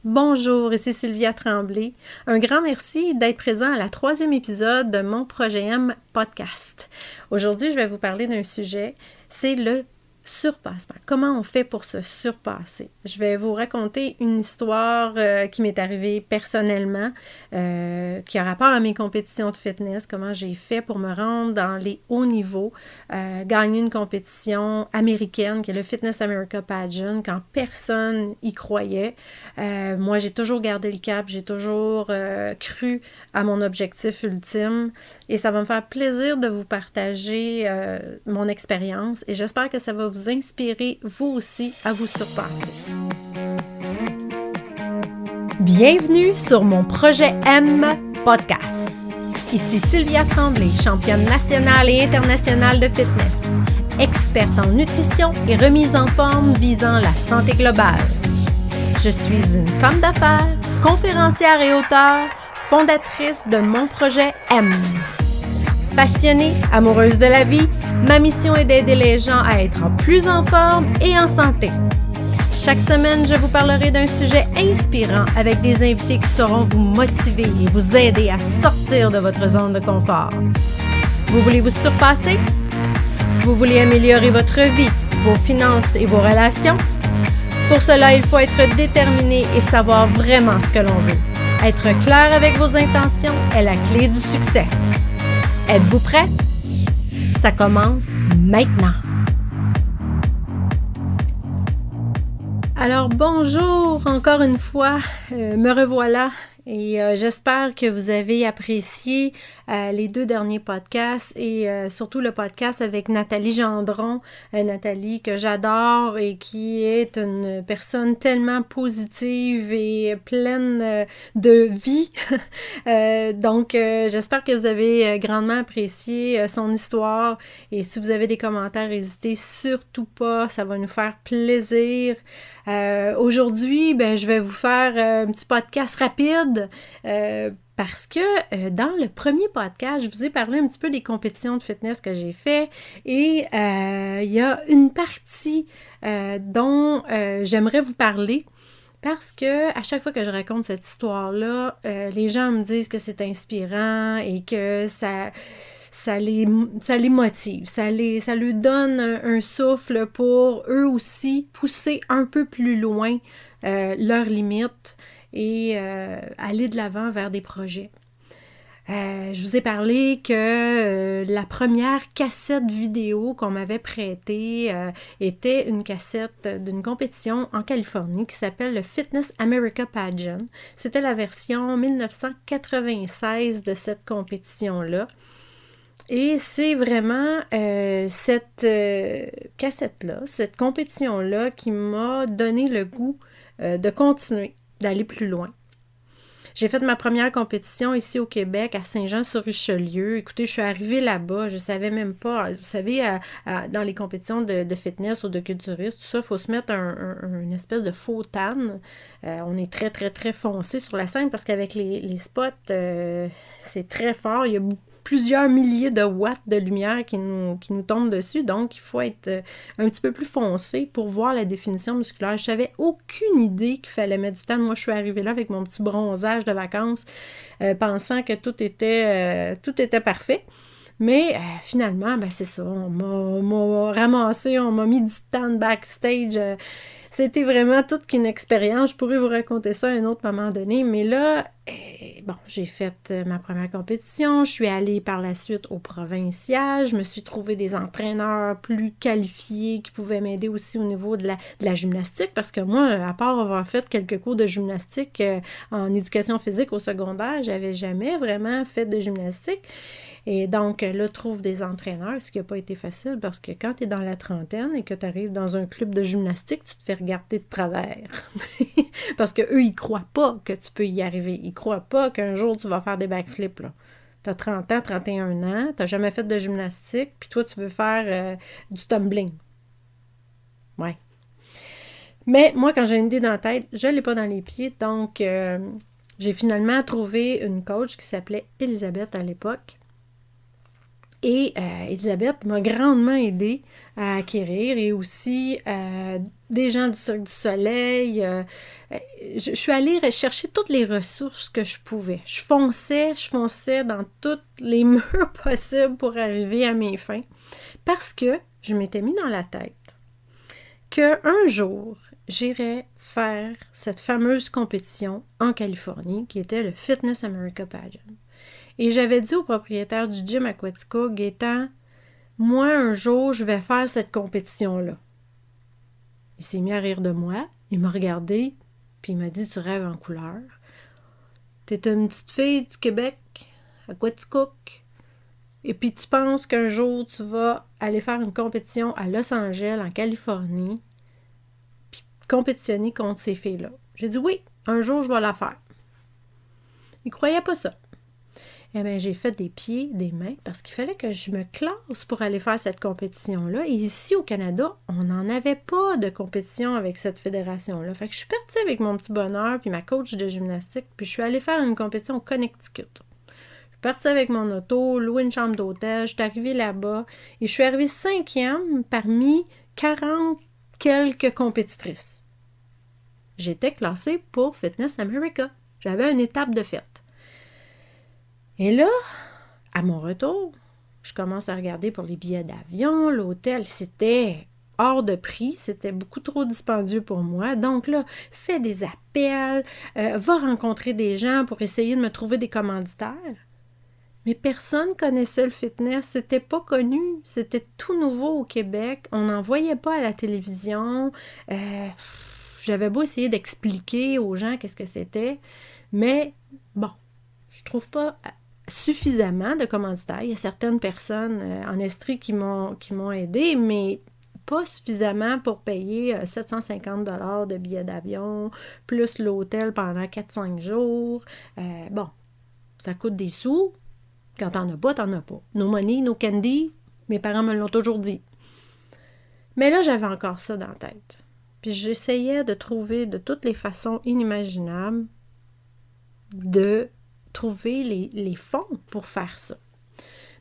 Bonjour, ici Sylvia Tremblay. Un grand merci d'être présent à la 3e épisode de mon Projet M podcast. Aujourd'hui, je vais vous parler d'un sujet, c'est le surpassement. Comment on fait pour se surpasser? Je vais vous raconter une histoire qui m'est arrivée personnellement, qui a rapport à mes compétitions de fitness, comment j'ai fait pour me rendre dans les hauts niveaux, gagner une compétition américaine qui est le Fitness America Pageant, quand personne y croyait. Moi, j'ai toujours gardé le cap, j'ai toujours cru à mon objectif ultime et ça va me faire plaisir de vous partager mon expérience et j'espère que ça va vous inspirer, vous aussi, à vous surpasser. Bienvenue sur mon Projet M podcast. Ici Sylvia Tremblay, championne nationale et internationale de fitness, experte en nutrition et remise en forme visant la santé globale. Je suis une femme d'affaires, conférencière et auteure, fondatrice de mon projet M. Passionnée, amoureuse de la vie, ma mission est d'aider les gens à être plus en forme et en santé. Chaque semaine, je vous parlerai d'un sujet inspirant avec des invités qui sauront vous motiver et vous aider à sortir de votre zone de confort. Vous voulez vous surpasser? Vous voulez améliorer votre vie, vos finances et vos relations? Pour cela, il faut être déterminé et savoir vraiment ce que l'on veut. Être clair avec vos intentions est la clé du succès. Êtes-vous prêts? Ça commence maintenant! Alors bonjour encore une fois, me revoilà et j'espère que vous avez apprécié les 2 derniers podcasts et surtout le podcast avec Nathalie Gendron, Nathalie que j'adore et qui est une personne tellement positive et pleine de vie. Donc j'espère que vous avez grandement apprécié son histoire et si vous avez des commentaires, n'hésitez surtout pas, ça va nous faire plaisir. Aujourd'hui, je vais vous faire un petit podcast rapide parce que dans le premier podcast, je vous ai parlé un petit peu des compétitions de fitness que j'ai fait et il y a une partie dont j'aimerais vous parler parce que à chaque fois que je raconte cette histoire-là, les gens me disent que c'est inspirant et que ça les motive, ça leur donne un souffle pour eux aussi pousser un peu plus loin leurs limites et aller de l'avant vers des projets. Je vous ai parlé que la première cassette vidéo qu'on m'avait prêtée était une cassette d'une compétition en Californie qui s'appelle le Fitness America Pageant. C'était la version 1996 de cette compétition-là. Et c'est vraiment cette cassette-là, cette compétition-là qui m'a donné le goût de continuer, d'aller plus loin. J'ai fait ma première compétition ici au Québec, à Saint-Jean-sur-Richelieu. Écoutez, je suis arrivée là-bas, je ne savais même pas. Vous savez, dans les compétitions de fitness ou de culturisme, tout ça, il faut se mettre une espèce de faux tan. On est très, très, très foncé sur la scène parce qu'avec les spots, c'est très fort. Il y a plusieurs milliers de watts de lumière qui nous tombent dessus, donc il faut être un petit peu plus foncé pour voir la définition musculaire. Je n'avais aucune idée qu'il fallait mettre du temps. Moi, je suis arrivée là avec mon petit bronzage de vacances, pensant que tout était parfait. Mais finalement, c'est ça, on m'a ramassé, on m'a mis du temps backstage. C'était vraiment toute qu'une expérience. Je pourrais vous raconter ça à un autre moment donné, mais là, j'ai fait ma première compétition. Je suis allée par la suite au provincial. Je me suis trouvé des entraîneurs plus qualifiés qui pouvaient m'aider aussi au niveau de la gymnastique parce que moi, à part avoir fait quelques cours de gymnastique en éducation physique au secondaire, j'avais jamais vraiment fait de gymnastique. Et donc, là, trouve des entraîneurs, ce qui n'a pas été facile parce que quand tu es dans la trentaine et que tu arrives dans un club de gymnastique, tu te fais regarder de travers. Parce qu'eux, ils ne croient pas que tu peux y arriver. Ils ne croient pas qu'un jour, tu vas faire des backflips. Tu as 30 ans, 31 ans, tu n'as jamais fait de gymnastique, puis toi, tu veux faire du tumbling. Ouais. Mais moi, quand j'ai une idée dans la tête, je ne l'ai pas dans les pieds. Donc, j'ai finalement trouvé une coach qui s'appelait Elisabeth à l'époque. Et Elisabeth m'a grandement aidée à acquérir et aussi des gens du Cirque du Soleil. Je suis allée rechercher toutes les ressources que je pouvais. Je fonçais dans tous les murs possibles pour arriver à mes fins parce que je m'étais mis dans la tête qu'un jour, j'irais faire cette fameuse compétition en Californie qui était le Fitness America Pageant. Et j'avais dit au propriétaire du gym à Quaticook, Gaétan, moi, un jour, je vais faire cette compétition-là. Il s'est mis à rire de moi, il m'a regardé, puis il m'a dit, tu rêves en couleur. T'es une petite fille du Québec, à Quaticook, et puis tu penses qu'un jour, tu vas aller faire une compétition à Los Angeles, en Californie, puis compétitionner contre ces filles-là. J'ai dit, oui, un jour, je vais la faire. Il croyait pas ça. Eh bien, j'ai fait des pieds, des mains, parce qu'il fallait que je me classe pour aller faire cette compétition-là. Et ici, au Canada, on n'en avait pas de compétition avec cette fédération-là. Fait que je suis partie avec mon petit bonheur, puis ma coach de gymnastique, puis je suis allée faire une compétition au Connecticut. Je suis partie avec mon auto, louer une chambre d'hôtel, je suis arrivée là-bas, et je suis arrivée 5e parmi 40 quelques compétitrices. J'étais classée pour Fitness America. J'avais une étape de fête. Et là, à mon retour, je commence à regarder pour les billets d'avion, l'hôtel, c'était hors de prix, c'était beaucoup trop dispendieux pour moi. Donc là, fais des appels, va rencontrer des gens pour essayer de me trouver des commanditaires. Mais personne connaissait le fitness, c'était pas connu, c'était tout nouveau au Québec, on n'en voyait pas à la télévision. J'avais beau essayer d'expliquer aux gens qu'est-ce que c'était, mais bon, je trouve pas suffisamment de commanditaires. Il y a certaines personnes en Estrie qui m'ont aidé, mais pas suffisamment pour payer 750 $ de billets d'avion, plus l'hôtel pendant 4-5 jours. Bon, ça coûte des sous. Quand t'en as pas, t'en as pas. No money, no candy, mes parents me l'ont toujours dit. Mais là, j'avais encore ça dans la tête. Puis j'essayais de trouver de toutes les façons inimaginables de trouver les fonds pour faire ça.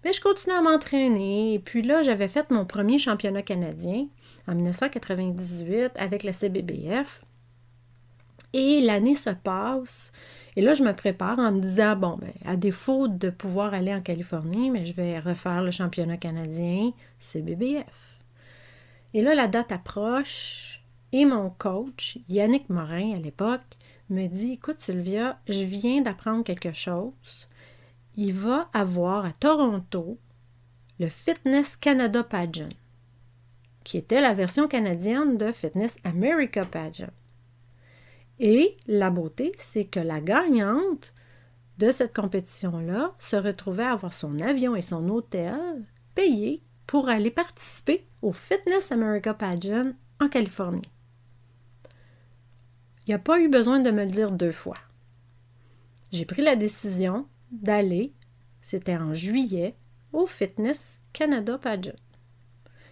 Mais je continuais à m'entraîner. Et puis là, j'avais fait mon premier championnat canadien en 1998 avec la CBBF. Et l'année se passe. Et là, je me prépare en me disant, bon, ben, à défaut de pouvoir aller en Californie, mais je vais refaire le championnat canadien CBBF. Et là, la date approche. Et mon coach, Yannick Morin, à l'époque, me dit, écoute Sylvia, je viens d'apprendre quelque chose. Il va avoir à Toronto le Fitness Canada Pageant, qui était la version canadienne de Fitness America Pageant. Et la beauté, c'est que la gagnante de cette compétition-là se retrouvait à avoir son avion et son hôtel payés pour aller participer au Fitness America Pageant en Californie. Il n'y a pas eu besoin de me le dire 2 fois. J'ai pris la décision d'aller, c'était en juillet, au Fitness Canada Pageant.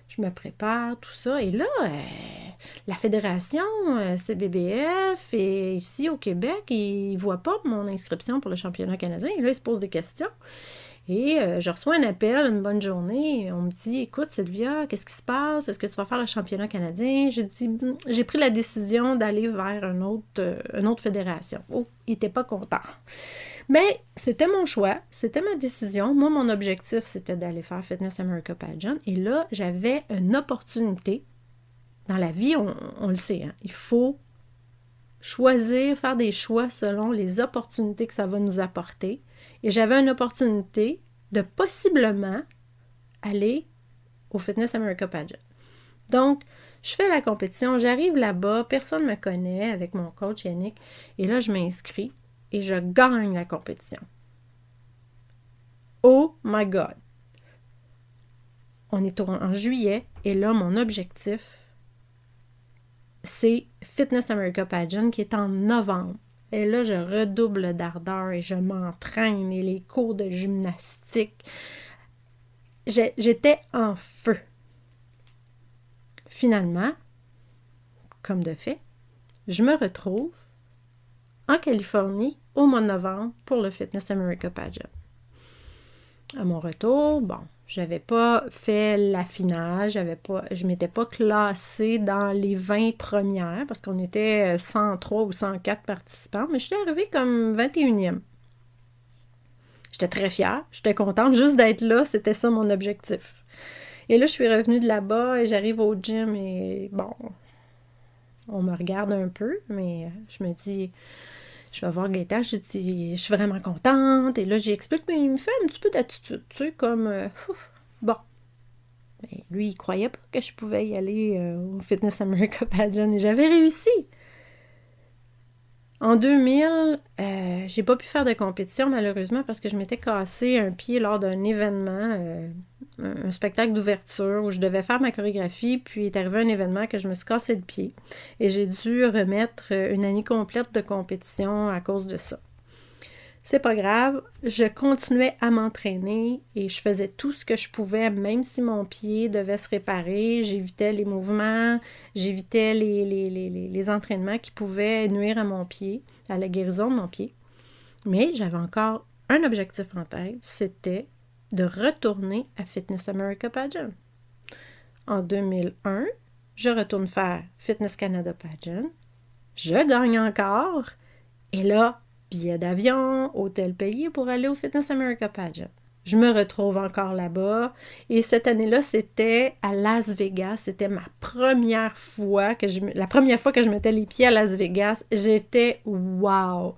Je me prépare, tout ça. Et là, la fédération CBBF et ici au Québec, ils ne voient pas mon inscription pour le championnat canadien. Et là, ils se posent des questions. Et je reçois un appel une bonne journée. On me dit, écoute Sylvia, qu'est-ce qui se passe? Est-ce que tu vas faire le championnat canadien? J'ai dit, j'ai pris la décision d'aller vers une autre fédération. Oh, il n'était pas content. Mais c'était mon choix, c'était ma décision. Moi, mon objectif, c'était d'aller faire Fitness America Pageant. Et là, j'avais une opportunité. Dans la vie, on le sait, hein, il faut choisir, faire des choix selon les opportunités que ça va nous apporter. Et j'avais une opportunité de possiblement aller au Fitness America Pageant. Donc, je fais la compétition, j'arrive là-bas, personne ne me connaît avec mon coach Yannick. Et là, je m'inscris et je gagne la compétition. Oh my God! On est en juillet et là, mon objectif, c'est Fitness America Pageant qui est en novembre. Et là, je redouble d'ardeur et je m'entraîne et les cours de gymnastique. J'étais en feu. Finalement, comme de fait, je me retrouve en Californie au mois de novembre pour le Fitness America Pageant. À mon retour, bon, J'avais pas fait l'affinage, je m'étais pas classée dans les 20 premières parce qu'on était 103 ou 104 participants, mais j'étais arrivée comme 21e. J'étais très fière, j'étais contente juste d'être là, c'était ça mon objectif. Et là, je suis revenue de là-bas et j'arrive au gym et bon, on me regarde un peu, mais je me dis, je vais voir Gaëtan, je dis, je suis vraiment contente. Et là, j'explique, mais il me fait un petit peu d'attitude, tu sais, comme, bon. Mais lui, il croyait pas que je pouvais y aller au Fitness America Pageant et j'avais réussi. En 2000, j'ai pas pu faire de compétition malheureusement parce que je m'étais cassé un pied lors d'un événement, un spectacle d'ouverture où je devais faire ma chorégraphie, puis est arrivé un événement que je me suis cassé le pied et j'ai dû remettre une année complète de compétition à cause de ça. C'est pas grave, je continuais à m'entraîner et je faisais tout ce que je pouvais, même si mon pied devait se réparer. J'évitais les mouvements, j'évitais les entraînements qui pouvaient nuire à mon pied, à la guérison de mon pied. Mais j'avais encore un objectif en tête, c'était de retourner à Fitness America Pageant. En 2001, je retourne faire Fitness Canada Pageant. Je gagne encore. Et là, billet d'avion, hôtel payé pour aller au Fitness America Pageant. Je me retrouve encore là-bas. Et cette année-là, c'était à Las Vegas. C'était ma première fois la première fois que je mettais les pieds à Las Vegas. J'étais wow!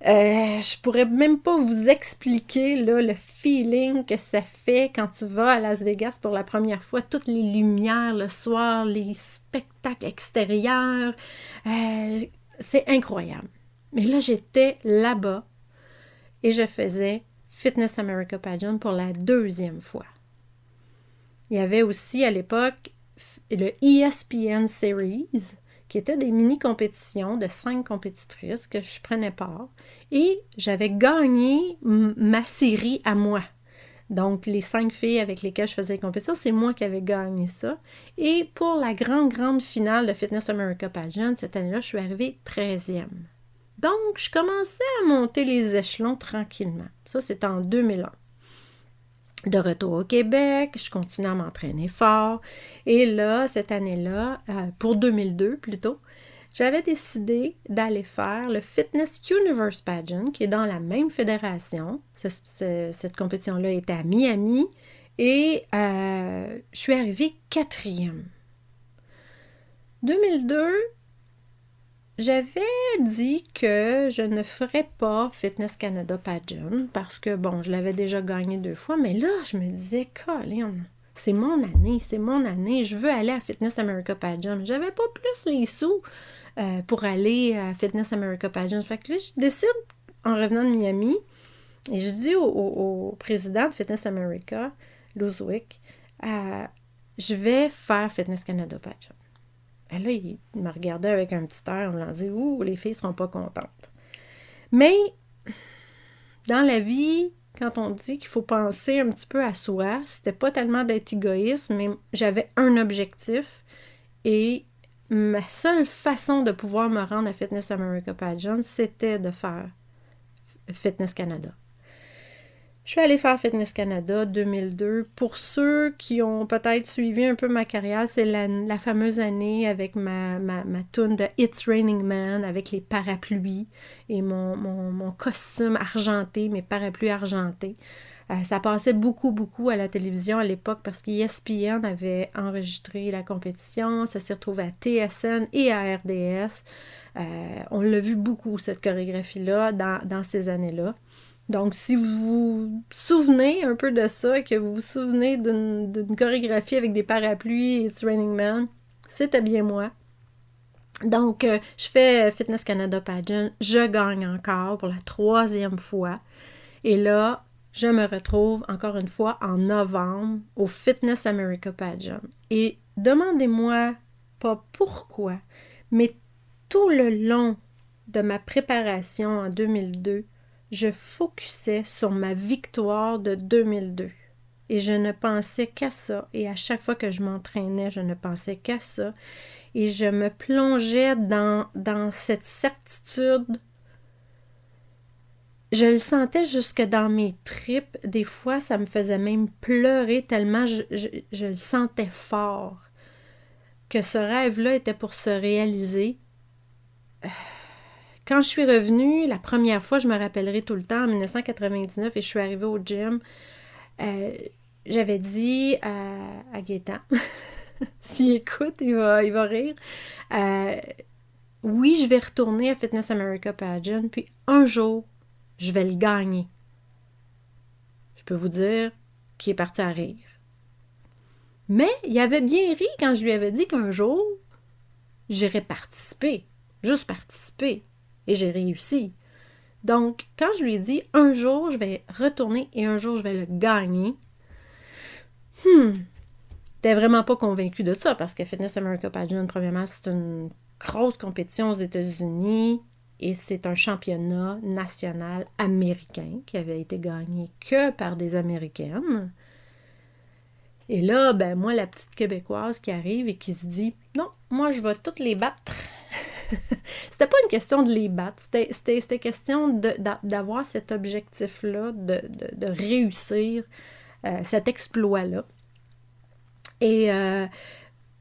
Je pourrais même pas vous expliquer là, le feeling que ça fait quand tu vas à Las Vegas pour la première fois. Toutes les lumières le soir, les spectacles extérieurs. C'est incroyable. Mais là, j'étais là-bas et je faisais Fitness America Pageant pour la deuxième fois. Il y avait aussi à l'époque le ESPN Series, qui était des mini-compétitions de 5 compétitrices que je prenais part. Et j'avais gagné ma série à moi. Donc, les 5 filles avec lesquelles je faisais les compétitions, c'est moi qui avais gagné ça. Et pour la grande finale de Fitness America Pageant, cette année-là, je suis arrivée 13e. Donc, je commençais à monter les échelons tranquillement. Ça, c'était en 2001. De retour au Québec, je continue à m'entraîner fort. Et là, cette année-là, pour 2002 plutôt, j'avais décidé d'aller faire le Fitness Universe Pageant, qui est dans la même fédération. Cette compétition-là était à Miami. Et je suis arrivée 4e. 2002, j'avais dit que je ne ferais pas Fitness Canada Pageant parce que, bon, je l'avais déjà gagné 2 fois, mais là, je me disais, Colin, c'est mon année, je veux aller à Fitness America Pageant. J'avais pas plus les sous pour aller à Fitness America Pageant. Fait que là, je décide, en revenant de Miami, et je dis au président de Fitness America, Luswick, je vais faire Fitness Canada Pageant. Et là, il me regardait avec un petit air, on me dit « Ouh, les filles ne seront pas contentes. » Mais, dans la vie, quand on dit qu'il faut penser un petit peu à soi, c'était pas tellement d'être égoïste, mais j'avais un objectif et ma seule façon de pouvoir me rendre à Fitness America Pageant, c'était de faire Fitness Canada. Je suis allée faire Fitness Canada 2002. Pour ceux qui ont peut-être suivi un peu ma carrière, c'est la fameuse année avec ma toune de It's Raining Man avec les parapluies et mon costume argenté, mes parapluies argentés. Ça passait beaucoup à la télévision à l'époque parce qu'ESPN avait enregistré la compétition. Ça s'est retrouvé à TSN et à RDS. On l'a vu beaucoup, cette chorégraphie-là, dans ces années-là. Donc, si vous vous souvenez un peu de ça et que vous vous souvenez d'une chorégraphie avec des parapluies et It's Raining Man, c'était bien moi. Donc, je fais Fitness Canada Pageant, je gagne encore pour la 3e fois. Et là, je me retrouve encore une fois en novembre au Fitness America Pageant. Et demandez-moi pas pourquoi, mais tout le long de ma préparation en 2002, je focusais sur ma victoire de 2002. Et je ne pensais qu'à ça. Et à chaque fois que je m'entraînais, je ne pensais qu'à ça. Et je me plongeais dans cette certitude je le sentais jusque dans mes tripes. Des fois, ça me faisait même pleurer tellement je le sentais fort. Que ce rêve-là était pour se réaliser. Quand je suis revenue, la première fois, je me rappellerai tout le temps, en 1999, et je suis arrivée au gym, j'avais dit à Gaétan, s'il écoute, il va rire, oui, je vais retourner à Fitness America Pageant, puis un jour, je vais le gagner. Je peux vous dire qu'il est parti à rire. Mais il avait bien ri quand je lui avais dit qu'un jour, j'irais participer, juste participer. Et j'ai réussi. Donc, quand je lui ai dit, un jour, je vais retourner et un jour, je vais le gagner, t'es vraiment pas convaincu de ça parce que Fitness America Pageant, premièrement, c'est une grosse compétition aux États-Unis et c'est un championnat national américain qui avait été gagné que par des Américaines. Et là, ben moi, la petite Québécoise qui arrive et qui se dit « Non, moi, je vais toutes les battre. » C'était pas une question de les battre, c'était question d'avoir cet objectif-là, de réussir cet exploit-là. Et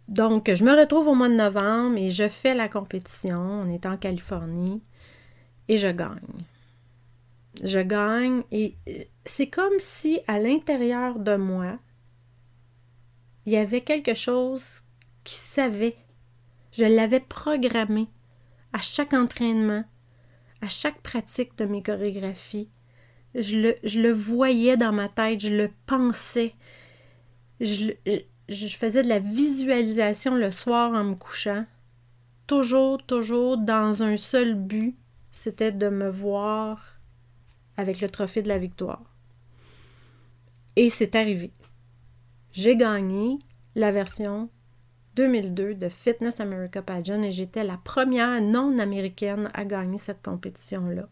donc, je me retrouve au mois de novembre et je fais la compétition. On est en Californie et je gagne. Je gagne et c'est comme si à l'intérieur de moi, il y avait quelque chose qui savait. Je l'avais programmé à chaque entraînement, à chaque pratique de mes chorégraphies. Je le voyais dans ma tête, je le pensais. Je faisais de la visualisation le soir en me couchant. Toujours dans un seul but, c'était de me voir avec le trophée de la victoire. Et c'est arrivé. J'ai gagné la version 2002 de Fitness America Pageant et j'étais la première non-américaine à gagner cette compétition-là.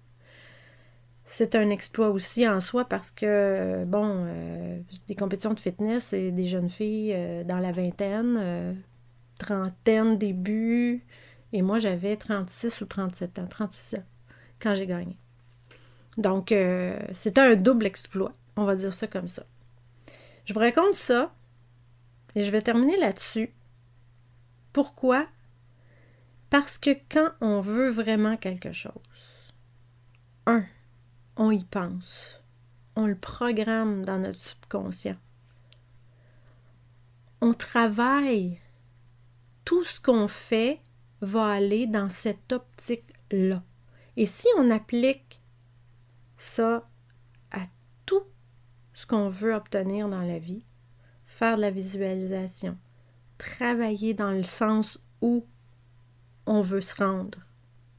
C'est un exploit aussi en soi parce que, des compétitions de fitness, c'est des jeunes filles dans la vingtaine, trentaine début, et moi j'avais 36 ou 37 ans, 36 ans, quand j'ai gagné. Donc, c'était un double exploit, on va dire ça comme ça. Je vous raconte ça, et je vais terminer là-dessus. Pourquoi? Parce que quand on veut vraiment quelque chose, on y pense. On le programme dans notre subconscient. On travaille. Tout ce qu'on fait va aller dans cette optique-là. Et si on applique ça à tout ce qu'on veut obtenir dans la vie, faire de la visualisation, travailler dans le sens où on veut se rendre,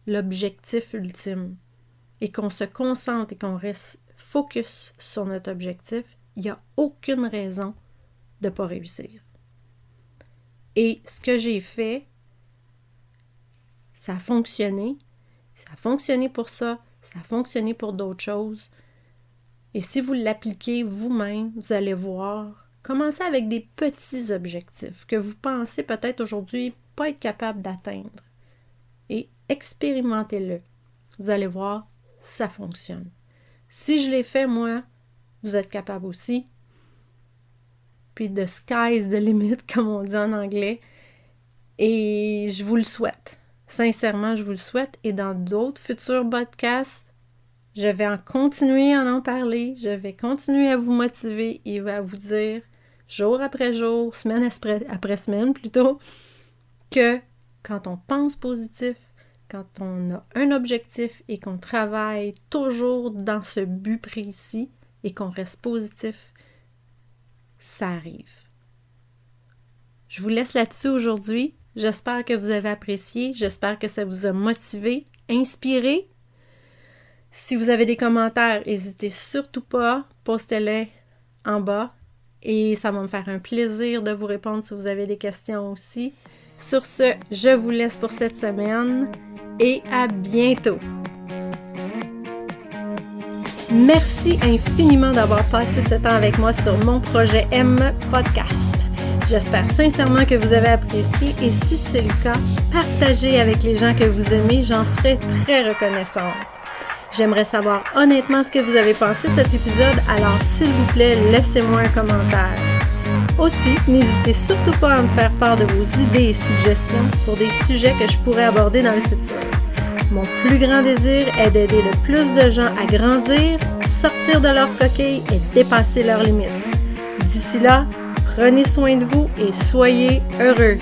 l'objectif ultime, et qu'on se concentre et qu'on reste focus sur notre objectif, il n'y a aucune raison de ne pas réussir. Et ce que j'ai fait, ça a fonctionné. Ça a fonctionné pour ça, ça a fonctionné pour d'autres choses. Et si vous l'appliquez vous-même, vous allez voir, commencez avec des petits objectifs que vous pensez peut-être aujourd'hui pas être capable d'atteindre. Et expérimentez-le. Vous allez voir, ça fonctionne. Si je l'ai fait, moi, vous êtes capable aussi. Puis the sky's the limit, comme on dit en anglais. Et je vous le souhaite. Sincèrement, je vous le souhaite. Et dans d'autres futurs podcasts, je vais continuer à en parler. Je vais continuer à vous motiver et à vous dire, jour après jour, semaine après semaine plutôt, que quand on pense positif, quand on a un objectif et qu'on travaille toujours dans ce but précis et qu'on reste positif, ça arrive. Je vous laisse là-dessus aujourd'hui. J'espère que vous avez apprécié. J'espère que ça vous a motivé, inspiré. Si vous avez des commentaires, n'hésitez surtout pas, postez-les en bas et ça va me faire un plaisir de vous répondre si vous avez des questions aussi. Sur ce, je vous laisse pour cette semaine et à bientôt! Merci infiniment d'avoir passé ce temps avec moi sur mon projet M Podcast. J'espère sincèrement que vous avez apprécié et si c'est le cas, partagez avec les gens que vous aimez, j'en serai très reconnaissante. J'aimerais savoir honnêtement ce que vous avez pensé de cet épisode, alors s'il vous plaît, laissez-moi un commentaire. Aussi, n'hésitez surtout pas à me faire part de vos idées et suggestions pour des sujets que je pourrais aborder dans le futur. Mon plus grand désir est d'aider le plus de gens à grandir, sortir de leur coquille et dépasser leurs limites. D'ici là, prenez soin de vous et soyez heureux.